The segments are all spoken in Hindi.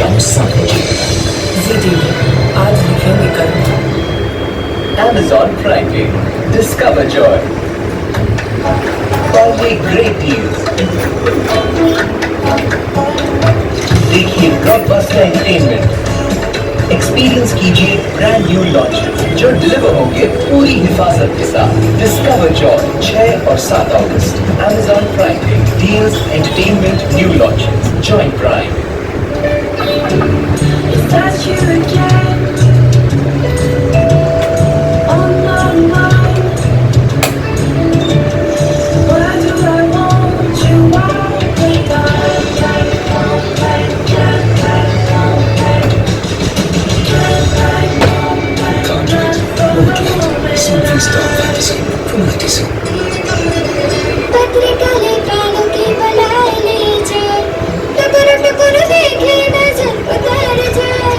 शाम 7 बजे। जी टीवी आज लिखेंगे कल। Amazon Prime Day. Discover joy. Always great deals. देखिए ब्लॉकबस्टर एंटरटेनमेंट। एक्सपीरियंस कीजिए ब्रांड न्यू लॉन्चेस जो डिलीवर होंगे पूरी हिफाजत के साथ। डिस्कवर जॉय 6 और 7 अगस्त। Amazon Prime Day. Deals, entertainment, new launches. Join Prime. That's you again on my mind. Why do I want you all the time? Something star fantasy from 92. पत्रिका ले प्राणों की बुलाए लीजिए, टुकुर टुकुर देखे नजर उतार जाए।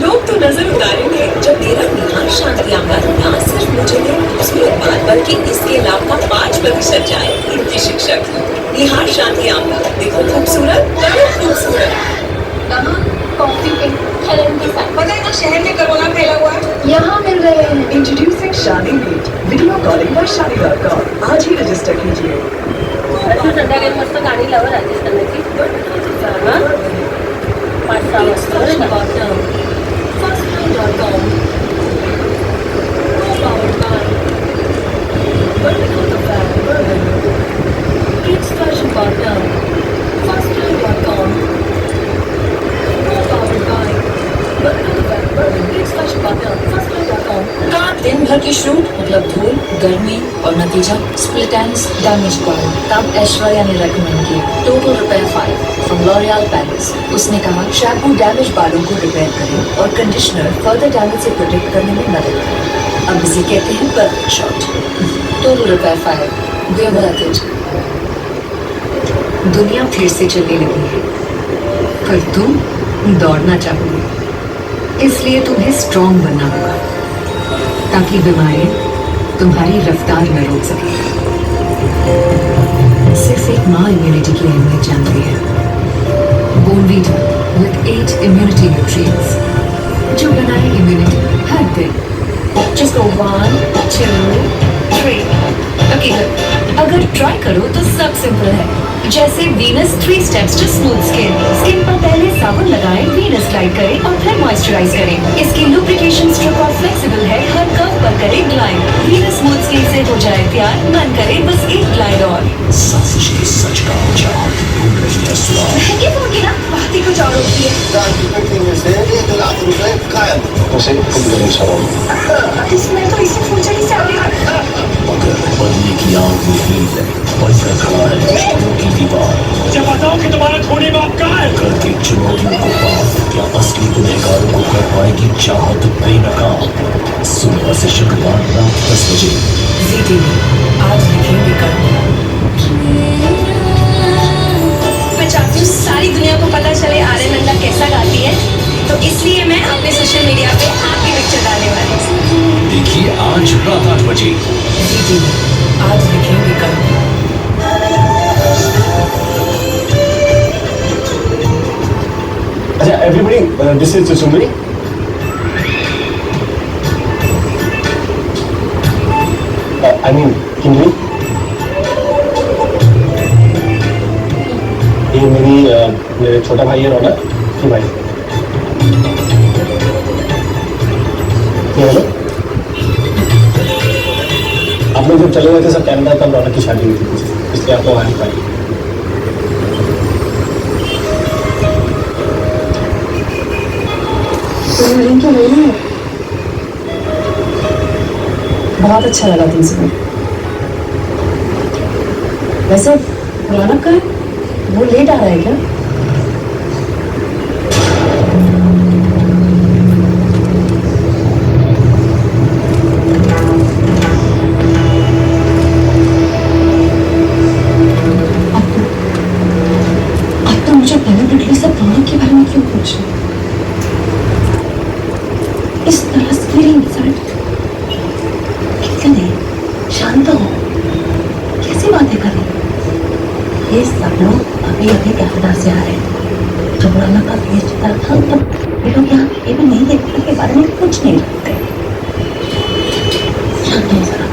लोग तो नजर उतारेंगे जब मेरा निहार शांति आमला न सिर्फ मुझे दे खूबसूरत बात बल्कि इसके अलावा 5% जाए इनकी शिक्षा की। निहार शांति आमला देखो खूबसूरत करो खूबसूरत। कॉफी पे खलन के साथ पता है ना शहर में कोरोना फैला हुआ है। यहाँ मिल रहे हैं। इंट्रोड्यूसिंग शादी मीट वीडियो कॉलिंग बाय शादी.com। आज ही रजिस्टर कीजिए। संध्याकाळी मस्त गाणी लावा राजस्थानाची 5-6 वाजता दिन भर की शूट मतलब धूल, गर्मी और नतीजा स्प्लिट एंड्स, डैमेज बाल। तब ऐश्वर्या ने रेकमेंड किया total repair 5 from L'Oreal Paris. उसने कहा शैम्पू डैमेज बालों को रिपेयर करे और कंडीशनर फर्दर डैमेज से प्रोटेक्ट करने में मदद करे। अब इसे कहते हैं perfect shot. Total repair 5 way worth it. दुनिया फिर से चलने लगी है पर तुम दौड़ना चाहोगे, इसलिए तुम्हें स्ट्रॉन्ग बनना होगा ताकि बीमारी तुम्हारी रफ्तार न रोक सके। सिर्फ एक माँ इम्यूनिटी की अहमियत जानती है। बोनवीटा विद 8 इम्यूनिटी न्यूट्रिएंट्स जो बनाए इम्यूनिटी हर दिन। Just go 1, 2, 3। ओके अगर ट्राई करो तो सब सिंपल है, जैसे Venus 3 steps to smooth skin. Skin पर पहले साबुन लगाएं, वीनस ग्लाइड करें और फिर मॉइस्चराइज करें। इसकी लुब्रिकेशन स्ट्रिप और फ्लेक्सिबल है, हर कर्व पर करें ग्लाइड। वीनस स्मूथ स्किन से हो जाए प्यार, मन करे बस एक ग्लाइड और। साजिश के सच का जहां ढूंढ रही है स्वाद। महंगी फोन की ना बात ही कुछ और होती है। से 1 लाख रुपए गायब। उसे खुद करें सवाल। इसमें तो इसी फुलझड़ी से आगे मगर बदले की आग में ही बनकर खड़ा है दुश्मनों की दीवार। जब बताओ कि तुम्हारा धोनी बाप कहाँ है? करके चुनौतियों को पार क्या असली गुनहगारों को कर पाएगी चाहत बेनकाम। सुबह से शुक्रवार रात 10 बजे। जी टीवी आज लिखेंगे कल। मैं चाहती हूँ सारी दुनिया को पता चले आर्यन नंदा कैसा गाती है, तो इसलिए मैं अपने सोशल मीडिया पे आपकी पिक्चर डालने वाली हूँ। देखिए आज रात 8 बजे। जी टीवी आज लिखेंगे कल। अच्छा एवरीबॉडी दिस इज सुसुमरी। आई मीन किंगली। ये मेरे छोटा भाई है रौनक की भाई। हेलो आप लोग जब चले गए थे सब कैनेडा तब रौनक की शादी हुई थी, इसलिए आप लोग आ नहीं पाए। बहुत अच्छा लगा तुमसे मिलकर। वैसे रौनक का वो लेट आ रहा है क्या? अब तो मुझे डेलिबरेटली सब रौनक के बारे में क्यों पूछ रहे? इस तरह से इंसल्ट शांत हो, कैसी बातें कर रही? ये सब लोग अभी अभी कनाडा से आ रहे हैं, तो जो बुरा लगा ये चला था तब ये लोग यहाँ ये भी नहीं देखते के बारे में कुछ नहीं रखते। शांत हो जरा।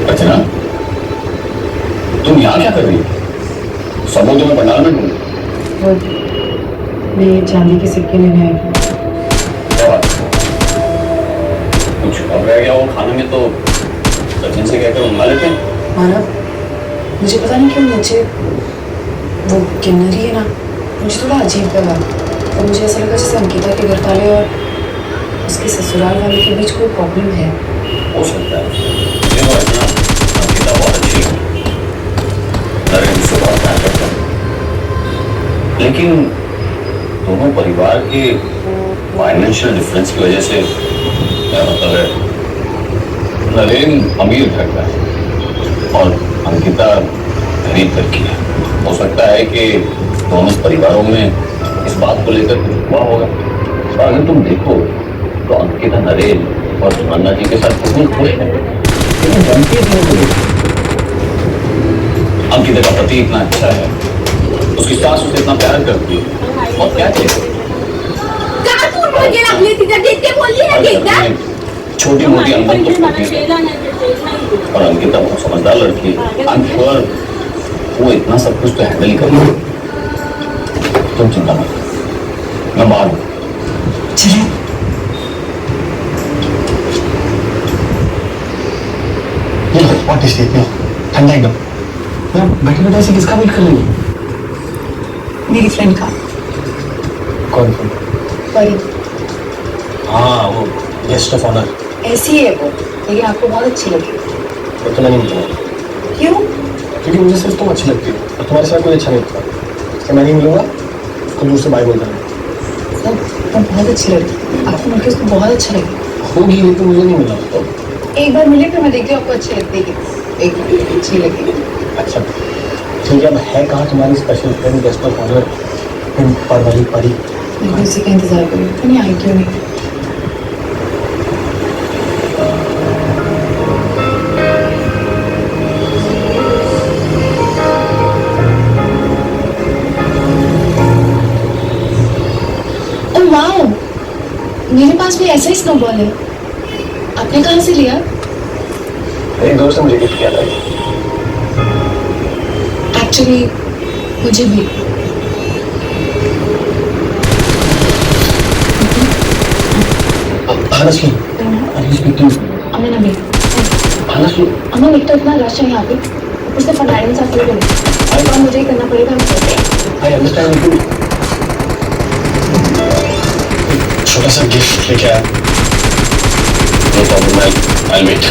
अर्चना, तुम यहाँ क्या कर रही हो? सबूत तुम्हें पंडाल में ढूंढ। मैं चांदी के सिक्के लेने आई थी। क्या बात है? कुछ और रह गया हो खाने में तो सचिन से कहकर मंगा लेते हैं। मानव, मुझे पता नहीं क्यों मुझे वो किन्नरी है ना, मुझे थोड़ा अजीब लगा। तो मुझे ऐसा लगा जैसे अंकिता के घर वाले और उसके ससुराल वाले के बीच कोई प्रॉब्लम है। हो सकता है। देखो अर्चना, अंकिता बहुत अच्छी है, नरेंद्र से बहुत प्यार करता है, लेकिन दोनों परिवार के फाइनेंशियल डिफरेंस की वजह से, क्या मतलब है, नरेंद्र अमीर घर का है और अंकिता गरीब घर की है। हो सकता है कि दोनों परिवारों में इस बात को लेकर कुछ हुआ होगा। और अगर तुम देखो तो अंकिता नरेंद्र और सुनंदा जी के साथ कितनी खुश है, लेकिन बनती है। अंकिता का पति इतना अच्छा है, उसकी सास उसे इतना प्यार करती है, और क्या चाहिए? छोटी मोटी अनबन तो होती है, और अंकिता बहुत समझदार लड़की है। आई एम श्योर वो इतना सब कुछ तो हैंडल ही करेगी। तुम चिंता मत करो, मैं बाहर हूँ। चलिए। ये लो, बहुत टेस्टी है, ठंडा एकदम। मैं बैठे बैठे ऐसे किसका वेट कर रही हूँ? मेरी फ्रेंड का। कौन? परी। हाँ, वो गेस्ट ऑफ ऑनर। ऐसी है वो, लेकिन आपको बहुत अच्छी लगी। वो तो नहीं मिलूंगा। क्यों? क्योंकि मुझे सिर्फ तुम अच्छी लगती हो और तुम्हारे साथ कोई अच्छा नहीं लगता, इसलिए मैं नहीं मिलूंगा। उसको दूर से बाय बोल देना। सर, वो बहुत अच्छी लड़की, आपको मिलकर उसको बहुत अच्छा लगी। होगी, लेकिन मुझे नहीं मिला तो। एक बार मिले फिर मैं देखती हूँ आपको अच्छी लगती है कि एक अच्छी लगी। अच्छा ठीक है, अब है कहाँ तुम्हारी special friend guest of honour पर वाली परी? मैं उसी का इंतजार कर रही हूँ, नहीं आई क्यों नहीं? ओह वाओ, मेरे पास भी ऐसा ही स्नोबॉल है। आपने कहाँ से लिया? एक दोस्त ने मुझे गिफ्ट किया था। एक्चुअली मुझे भी। Honestly, I really speak to you. अमन अभी Honestly, अमन, एक तो इतना रश है यहाँ पे, ऊपर से फर्नांडिस साथ ले गए और मुझे ही करना पड़ेगा। हम चलते हैं। I understand you. छोटा सा गिफ्ट लेके आया। No problem, I'll wait.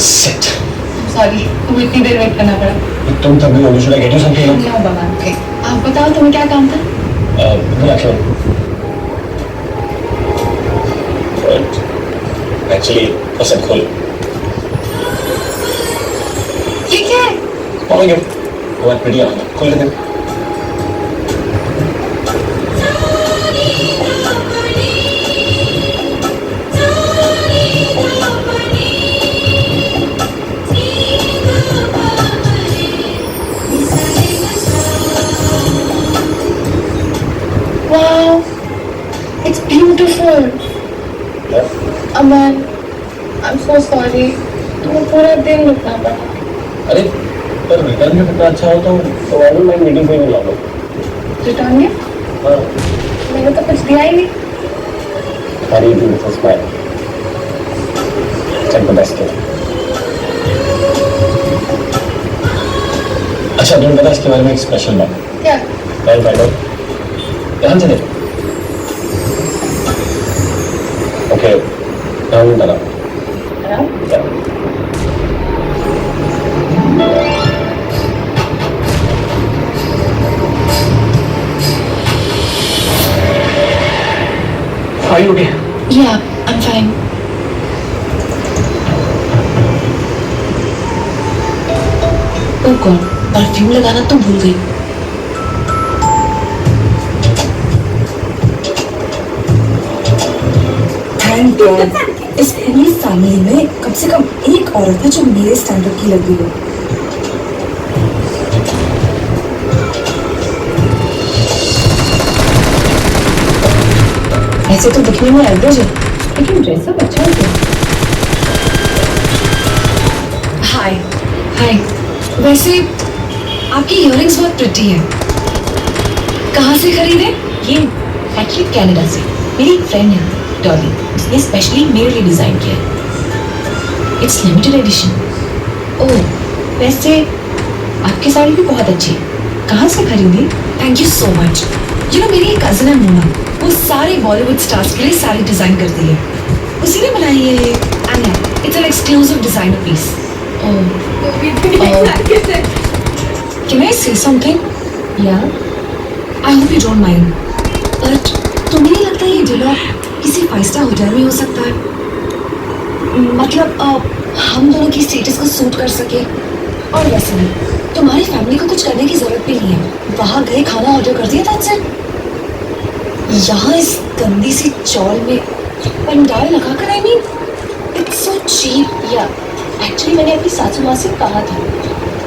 Sit. Sorry, तुम्हें इतनी देर वेट करना पड़ा। तुम तब भी होगी, should I get you something? No बाबा, ओके। आप बताओ तुम्हें क्या काम था? नहीं actually. But actually, बस अब खोल। ये क्या है? Small gift. बहुत बढ़िया, खोल के देख। Wow, it's beautiful. Aman, I'm so sorry. तुम्हें पूरा दिन रुकना पड़ा। अरे पर रिटर्न में कितना अच्छा हो तो आई डोंट माइंड मीटिंग पे बुला लो। रिटर्न में? हाँ, मैंने तो कुछ दिया ही नहीं। very beautiful smile. सबको बेस्ट किया। अच्छा तुम्हें पता इसके बारे में एक स्पेशल बात? क्या? Well find out. ध्यान से देखो। ओके ध्यान डाला। Are you okay? Yeah, I'm fine. Oh God, perfume लगाना तो भूल गई। थैंक गॉड इस पूरी फैमिली में कम से कम एक औरत है जो मेरे स्टैंडर्ड की लग रही हो। ऐसे तो दिखने में एवरेज है लेकिन ड्रेसअप अच्छा है। हाय हाय, वैसे आपकी इयररिंग्स बहुत प्रिटी है। कहाँ से खरीदे? ये एक्चुअली कनाडा से मेरी एक फ्रेंड है डॉली, उसने स्पेशली मेरे लिए डिजाइन किया है। It's limited edition. ओह वैसे आपकी साड़ी भी बहुत अच्छी है, कहाँ से खरीदी? Thank you so much. You know मेरी एक कजिन है मोना, वो सारे बॉलीवुड स्टार्स के लिए साड़ी डिजाइन करती है। उसी ने बनाई है ये। And it's an exclusive designer piece. Can I say something? या I hope you don't mind. But तुम्हें नहीं लगता ये डिनर किसी 5 स्टार होटल में हो सकता है? मतलब हम दोनों की स्टेटस को सूट कर सके। और वैसे भी तुम्हारी फैमिली को कुछ करने की जरूरत भी नहीं है। वहाँ गए खाना ऑर्डर कर दिया था इनसे। यहाँ इस गंदी सी चौल में पंडाल लगाकर I mean it's so cheap. Yeah actually मैंने अपनी सासू माँ से कहा था,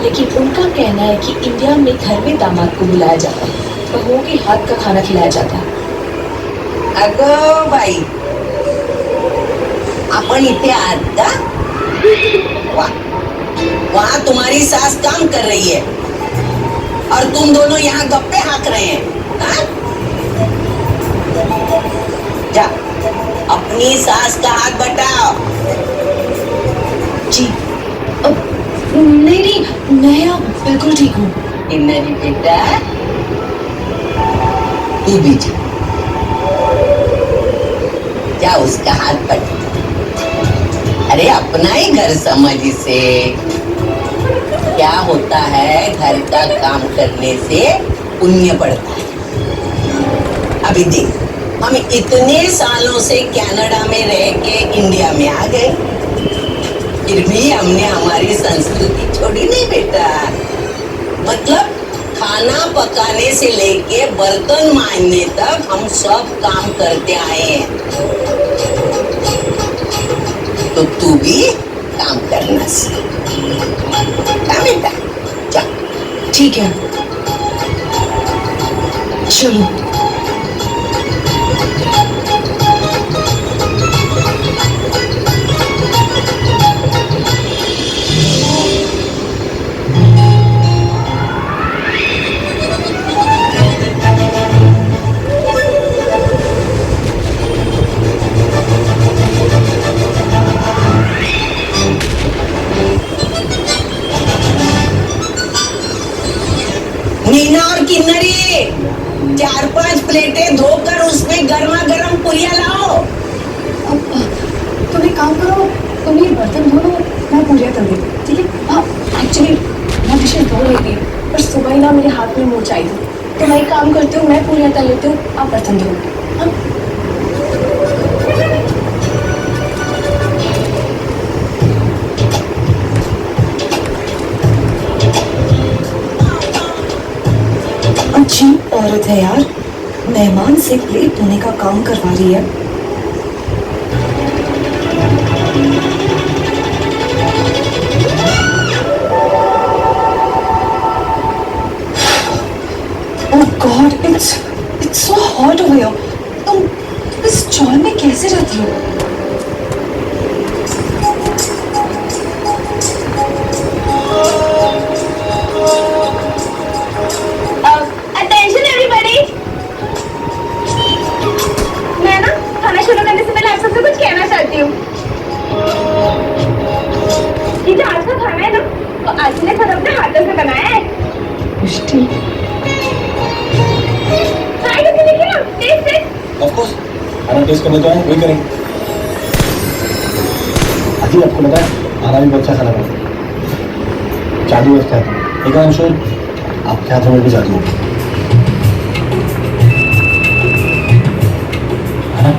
लेकिन उनका कहना है कि इंडिया में घर में दामाद को बुलाया जाता है, बहुओं के हाथ का खाना खिलाया जाता है। अगं बाई, आपण इथे आहात का? वाह, वहाँ तुम्हारी सास काम कर रही है और तुम दोनों यहाँ गप्पे हाँक रहे हैं। हाँ? जा अपनी सास का हाथ बटाओ। जी नहीं नहीं, मैं अब बिल्कुल ठीक हूँ। मेरी बेटा तू भी जा उसका हाथ पकड़। अरे अपना ही घर समझ इसे। क्या होता है घर का काम करने से पुण्य बढ़ता है। अभी देख हम इतने सालों से कनाडा में रह के इंडिया में आ गए, फिर भी हमने हमारी संस्कृति छोड़ी नहीं बेटा। मतलब खाना पकाने से लेके बर्तन मांजने तक हम सब काम करते आए हैं। तो तू भी काम करना सीख। हाँ बेटा जा। ठीक है चलो। नीना और किन्नरी 4-5 प्लेटें धोकर उसमें गर्मा गर्म पुरिया लाओ। तुम एक काम करो, तुम ये बर्तन धो लो, मैं पूजा कर देती। ठीक है? हाँ एक्चुअली मैं डिशेज धो लेती हूँ पर सुबह ही ना मेरे हाथ में मोच आई थी, तो मैं एक काम करती हूँ, मैं पूजा कर लेती हूँ, आप बर्तन धो लो। हाँ अजीब औरत है यार, मेहमान से प्लेट धोने का काम करवा रही है। Oh god, it's so hot over here. तुम इस चौल में कैसे रहती हो? अटेंशन एवरीबॉडी, मैं ना खाना शुरू करने से पहले आप सबसे कुछ कहना चाहती हूँ। खाना है ना तो आज ने खुद अपने हाथों से बनाया है। पुष्टि ट्राई करके देखिए ना, टेस्ट ऑफ कोर्स खाना टेस्ट करने तो आए, वही करेंगे। अजी आपको पता है आरा भी अच्छा खाना बनाता है, जादू है क्या एक काम शो आपके हाथों में भी जादू है ना?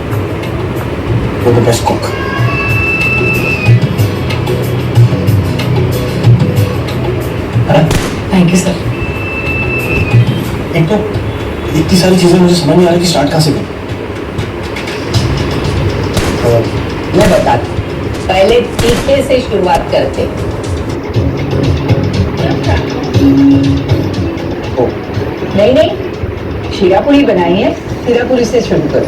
वो the best cook. Thank you sir. एक तो इतनी सारी चीजें मुझे समझ नहीं आ रही कि स्टार्ट कहाँ से करूं। मैं बताती हूँ। पहले तीखे से शुरुआत करते हैं। नहीं नहीं, शीरा पूरी बनाई है, शीरा पूरी से शुरू करो।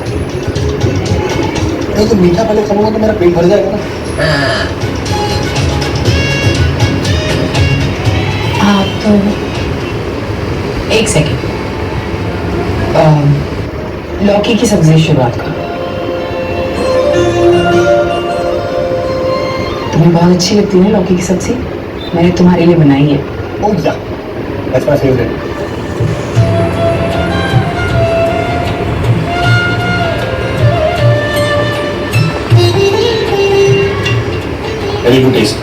नहीं तो मीठा पहले खाऊंगा तो मेरा पेट भर जाएगा ना। हाँ आप एक सेकेंड, लौकी की सब्जी से शुरुआत करो। तुम्हें बहुत अच्छी लगती है ना लौकी की सब्जी, मैंने तुम्हारे लिए बनाई है। Oh yeah, that's my favourite. Very good taste.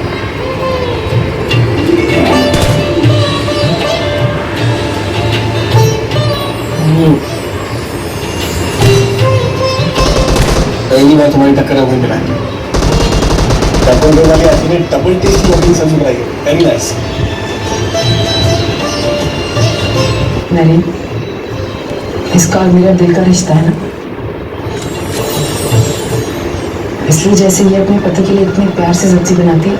पहली बार तुम्हारी टक्कर में मिला है। डबल वाली आती ने डबल टेस्ट लौकी की सब्जी बनाई है, वेरी नाइस। नरीन, इसका और मेरा दिल का रिश्ता है ना, इसलिए जैसे ये अपने पति के लिए इतने प्यार से सब्जी बनाती है,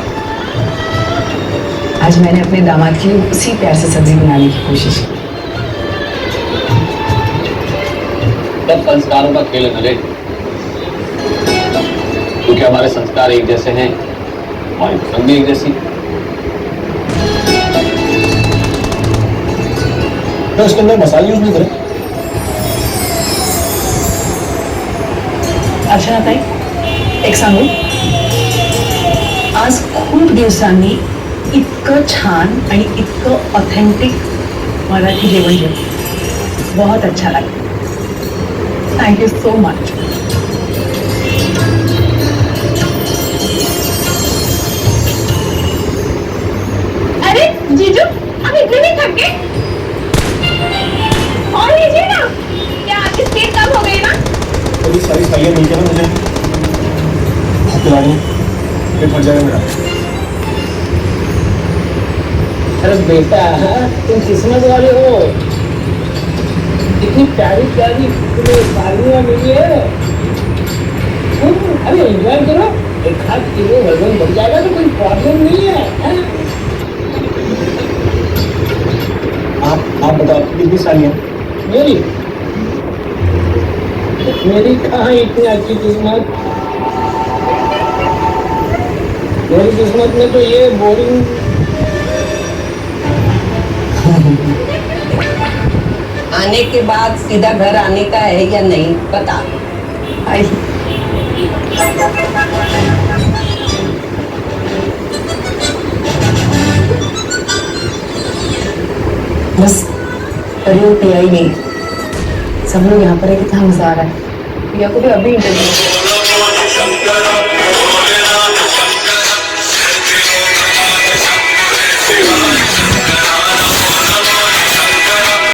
आज मैंने अपने दामाद के लिए उसी प्यार से सब्जी बनाने की कोशिश की। सब संस्कारों का खेल है नरेश, क्योंकि हमारे संस्कार एक जैसे हैं, हमारी पसंद भी एक जैसी। तो इसके अंदर मसाले यूज नहीं करें। अर्चना ताई, एक सांगू, आज खूप दिवसांनी इतकं छान आणि इतकं ऑथेंटिक मराठी जेवण जेवण बहुत अच्छा लगा। Thank you so much. अरे जीजू, अब इतने नहीं थक गए? और लीजिए ना, क्या आपकी स्पीड कम हो गई ना? अभी सारी थालियां मिलकर ना मुझे भूख लगी, पेट भर जाएगा मेरा। अरे बेटा, तुम किस्मत वाले हो, इतनी प्यारी प्यारी तुम्हें सालियां मिली है। अरे एंजॉय करो, एक हाथ किलो वजन बढ़ जाएगा तो कोई प्रॉब्लम नहीं है, है? आप बताओ कितनी सालियां? मेरी कहाँ इतनी अच्छी किस्मत, मेरी किस्मत में तो ये बोरिंग। आने के बाद सीधा घर आने का है या नहीं पता। आई बस परियो पिया ही नहीं, सब लोग यहाँ पर है, कितना मजा आ रहा है। पिया को भी अभी इंटरव्यू